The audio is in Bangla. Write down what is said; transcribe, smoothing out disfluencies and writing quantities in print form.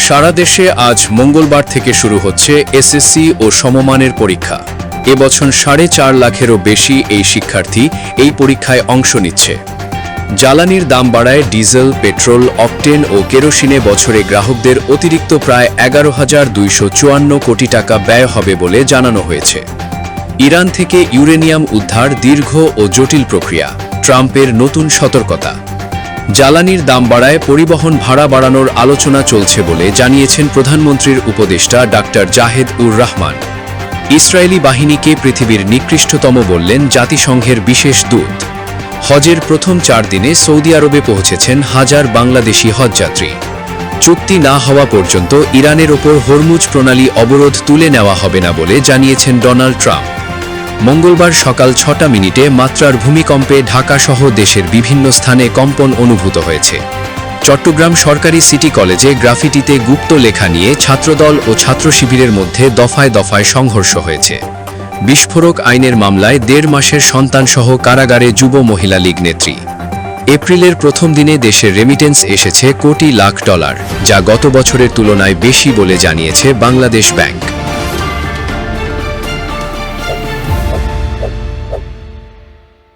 সারা দেশে আজ মঙ্গলবার থেকে শুরু হচ্ছে এসএসসি ও সমমানের পরীক্ষা। এবছর 4.5 লাখেরও বেশি এই শিক্ষার্থী এই পরীক্ষায় অংশ নিচ্ছে। জ্বালানির দাম বাড়ায় ডিজেল, পেট্রোল, অকটেন ও কেরোসিনে বছরে গ্রাহকদের অতিরিক্ত প্রায় 11,254 কোটি টাকা ব্যয় হবে বলে জানানো হয়েছে। ইরান থেকে ইউরেনিয়াম উদ্ধার দীর্ঘ ও জটিল প্রক্রিয়া, ট্রাম্পের নতুন সতর্কতা। জ্বালানির দাম বাড়ায় পরিবহন ভাড়া বাড়ানোর আলোচনা চলছে বলে জানিয়েছেন প্রধানমন্ত্রীর উপদেষ্টা ডাক্তার জাহেদ উর রহমান। ইসরায়েলি বাহিনীকে পৃথিবীর নিকৃষ্টতম বললেন জাতিসংঘের বিশেষ দূত। হজের প্রথম 4 দিনে সৌদি আরবে পৌঁছেছেন হাজার বাংলাদেশি হজযাত্রী। চুক্তি না হওয়া পর্যন্ত ইরানের ওপর হরমুজ প্রণালী অবরোধ তুলে নেওয়া হবে না বলে জানিয়েছেন ডোনাল্ড ট্রাম্প। মঙ্গলবার সকাল 6টা মিনিটে মাত্রার ভূমিকম্পে ঢাকাসহ দেশের বিভিন্ন স্থানে কম্পন অনুভূত হয়েছে। চট্টগ্রাম সরকারি সিটি কলেজে গ্রাফিটিতে গুপ্ত লেখা নিয়ে ছাত্রদল ও ছাত্র শিবিরের মধ্যে দফায় দফায় সংঘর্ষ হয়েছে। বিস্ফোরক আইনের মামলায় 1.5 মাসের সন্তানসহ কারাগারে যুব মহিলা লীগ নেত্রী। এপ্রিলের প্রথম দিনে দেশের রেমিটেন্স এসেছে কোটি লাখ ডলার, যা গত বছরের তুলনায় বেশি বলে জানিয়েছে বাংলাদেশ ব্যাংক।